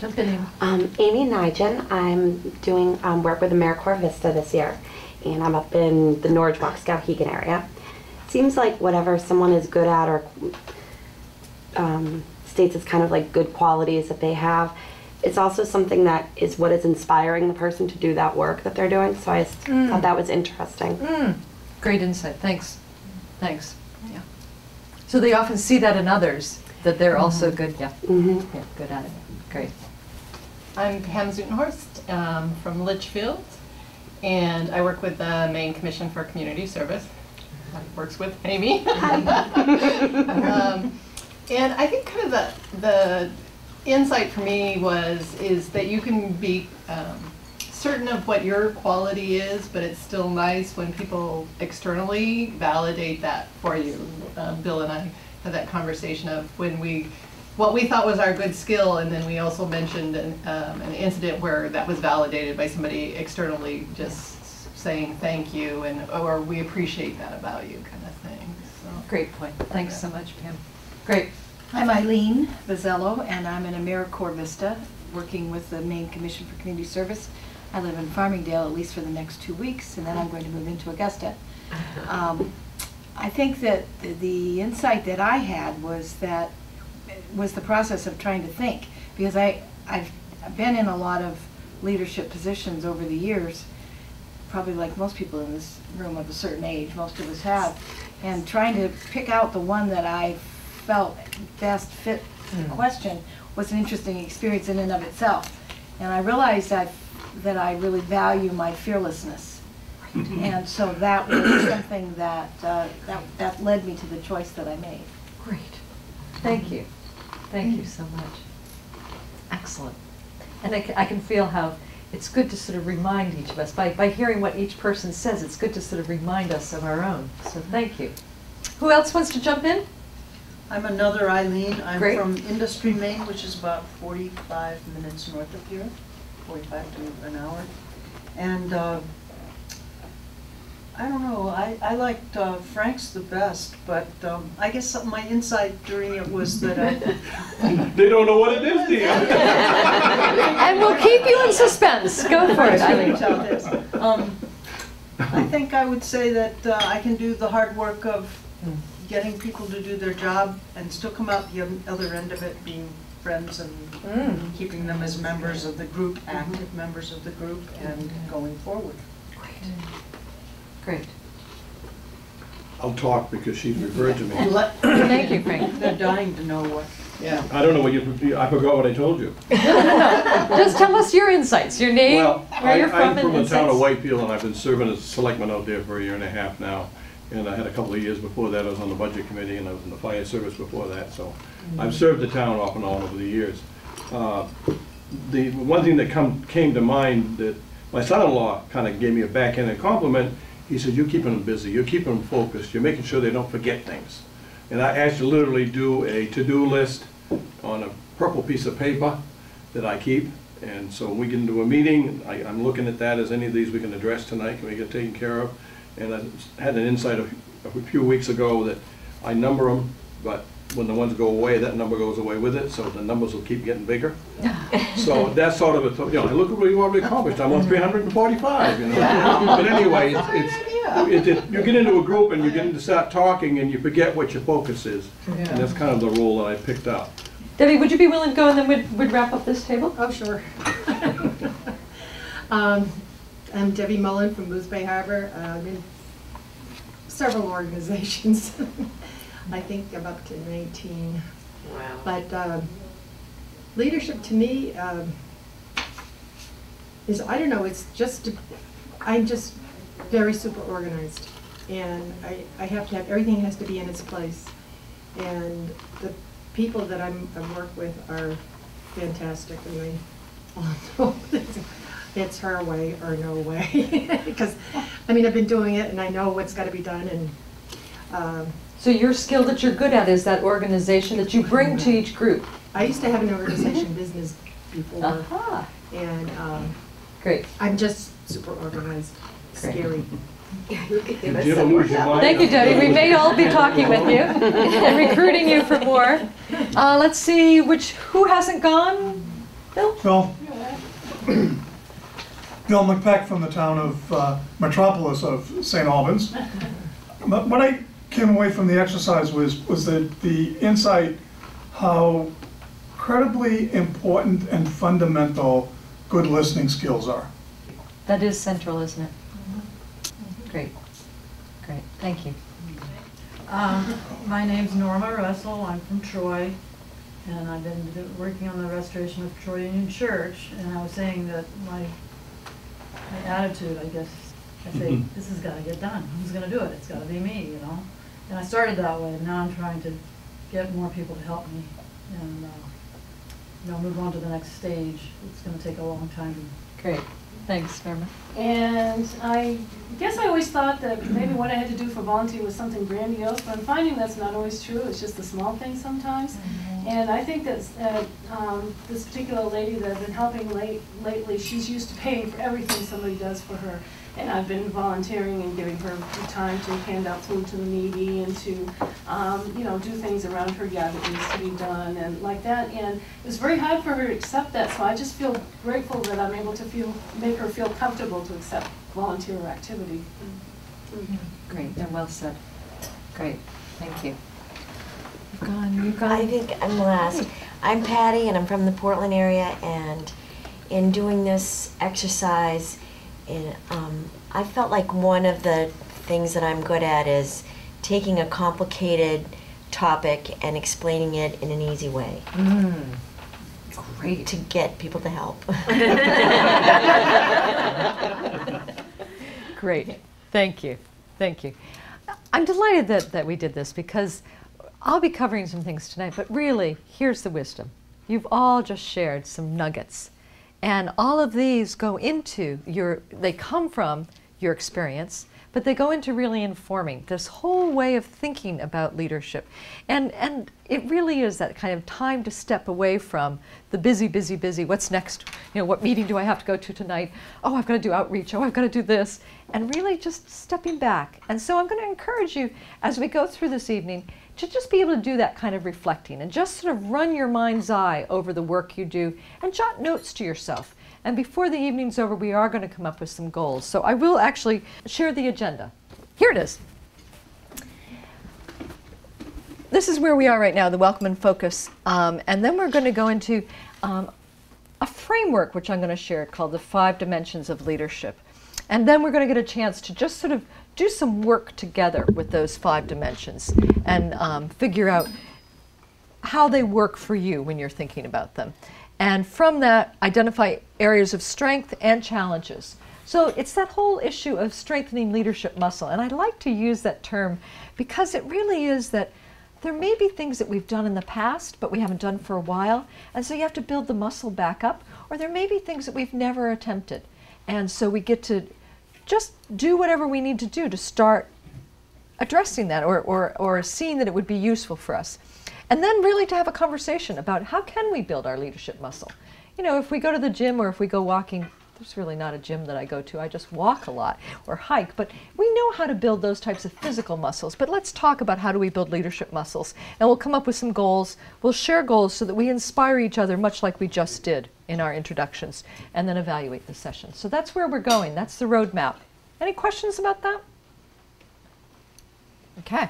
Jump in, Amy. Amy Nigel. I'm doing work with the ENCorps Vista this year, and I'm up in the Norridge Skowhegan area. Seems like whatever someone is good at or states as kind of like good qualities that they have, it's also something that is what is inspiring the person to do that work that they're doing. So I thought that was interesting. Great insight. Thanks. Thanks. Yeah. So they often see that in others, that they're also good. Yeah. Yeah. Good at it. Great. I'm Pam Zutenhorst from Litchfield, and I work with the Maine Commission for Community Service. That works with Amy. And I think kind of the insight for me is that you can be certain of what your quality is, but it's still nice when people externally validate that for you. Bill and I had that conversation of what we thought was our good skill, and then we also mentioned an incident where that was validated by somebody externally just saying thank you or we appreciate that about you kind of thing. So. Great point. Thanks so much, Pam. Great. I'm Eileen Vizzello, and I'm in ENCorps Vista, working with the Maine Commission for Community Service. I live in Farmingdale at least for the next 2 weeks, and then I'm going to move into Augusta. I think that the insight that I had was the process of trying to think, because I've been in a lot of leadership positions over the years, probably like most people in this room of a certain age, most of us have, and trying to pick out the one that I felt best fit the question was an interesting experience in and of itself. And I realized that I really value my fearlessness. And so that was something that led me to the choice that I made. Great. Thank you. Thank you so much. Excellent. And I can feel how it's good to sort of remind each of us. By hearing what each person says, it's good to sort of remind us of our own. So thank you. Who else wants to jump in? I'm another Eileen. I'm Great. from Industry, Maine, which is about 45 minutes north of here, 45 to an hour. And I don't know, I liked Frank's the best, but I guess my insight during it was that They don't know what it is, dear. And we'll keep you in suspense. Go for it, Eileen. I think I would say that I can do the hard work of getting people to do their job and still come out the other end of it being friends and keeping them as members of the group, active members of the group, and going forward. Great. Great. I'll talk because she's referred to me. Thank you, Frank. They're dying to know what. Yeah. I don't know what I forgot what I told you. Just tell us your insights, your name, where you're from, I'm from and the town of insights. Whitefield, and I've been serving as a selectman out there for 1.5 years now. And I had a couple of years before that. I was on the budget committee, and I was in the fire service before that. So I've served the town off and on over the years. The one thing that came to mind that my son-in-law kind of gave me a backhanded compliment. He said, "You're keeping them busy. You're keeping them focused. You're making sure they don't forget things." And I actually literally do a to-do list on a purple piece of paper that I keep. And so when we get into a meeting, I'm looking at that as any of these we can address tonight. Can we get taken care of? And I had an insight a few weeks ago that I number them, but when the ones go away, that number goes away with it, so the numbers will keep getting bigger. So that's sort of a, look at what you already accomplished. I'm on 345, But anyway, you get into a group and you get to start talking and you forget what your focus is. And that's kind of the role that I picked up. Debbie, would you be willing to go and then we'd wrap up this table? Oh, sure. I'm Debbie Mullen from Moose Bay Harbor. I'm in several organizations. I think I'm up to 19. Wow. But leadership to me is, I don't know, it's just, I'm just very super organized. And I have to have, everything has to be in its place. And the people that I work with are fantastic. And it's her way or no way. Because, I mean, I've been doing it and I know what's got to be done. And So your skill that you're good at is that organization that you bring to each group. I used to have an organization business before. And Great. I'm just super organized. Scary. Did you ever lose your mind? Thank you, Debbie. We may all be talking with you and recruiting you for more. Let's see, who hasn't gone? Bill? Bill? Bill McPeck from the town of Metropolis of St. Albans. But what I came away from the exercise was the insight how incredibly important and fundamental good listening skills are. That is central, isn't it? Great. Great. Thank you. My name's Norma Russell. I'm from Troy, and I've been working on the restoration of Troy Union Church. And I was saying that my attitude, I guess, I say, this has got to get done. Who's going to do it? It's got to be me, you know. And I started that way. And now I'm trying to get more people to help me, and you know, move on to the next stage. It's going to take a long time. Great. Thanks, Norma. And I guess I always thought that maybe what I had to do for volunteer was something grandiose, but I'm finding that's not always true. It's just the small things sometimes. And I think that this particular lady that I've been helping lately, she's used to paying for everything somebody does for her. And I've been volunteering and giving her the time to hand out food to the needy and to, you know, do things around her yard that needs to be done and like that. And it was very hard for her to accept that, so I just feel grateful that I'm able to make her feel comfortable to accept volunteer activity. Great. And well said. Great. Thank you. You've gone. I think I'm last. I'm Patty, and I'm from the Portland area, and in doing this exercise, I felt like one of the things that I'm good at is taking a complicated topic and explaining it in an easy way. Great. To get people to help. Great. Thank you. Thank you. I'm delighted that we did this because I'll be covering some things tonight, but really, here's the wisdom. You've all just shared some nuggets. And all of these go into they come from your experience, but they go into really informing this whole way of thinking about leadership. And it really is that kind of time to step away from the busy, what's next? You know, what meeting do I have to go to tonight? Oh, I've got to do outreach. Oh, I've got to do this. And really just stepping back. And so I'm going to encourage you as we go through this evening to just be able to do that kind of reflecting and just sort of run your mind's eye over the work you do and jot notes to yourself. And before the evening's over, we are going to come up with some goals. So I will actually share the agenda. Here it is. This is where we are right now, the welcome and focus. And then we're going to go into a framework, which I'm going to share, called the 5 dimensions of leadership. And then we're going to get a chance to just sort of do some work together with those 5 dimensions and figure out how they work for you when you're thinking about them. And from that, identify areas of strength and challenges. So it's that whole issue of strengthening leadership muscle. And I like to use that term because it really is that there may be things that we've done in the past, but we haven't done for a while. And so you have to build the muscle back up. Or there may be things that we've never attempted. And so we get to just do whatever we need to do to start addressing that or seeing that it would be useful for us. And then really to have a conversation about how can we build our leadership muscle. You know, if we go to the gym or if we go walking, there's really not a gym that I go to. I just walk a lot or hike. But we know how to build those types of physical muscles. But let's talk about how do we build leadership muscles. And we'll come up with some goals. We'll share goals so that we inspire each other, much like we just did in our introductions, and then evaluate the session. So that's where we're going. That's the roadmap. Any questions about that? Okay.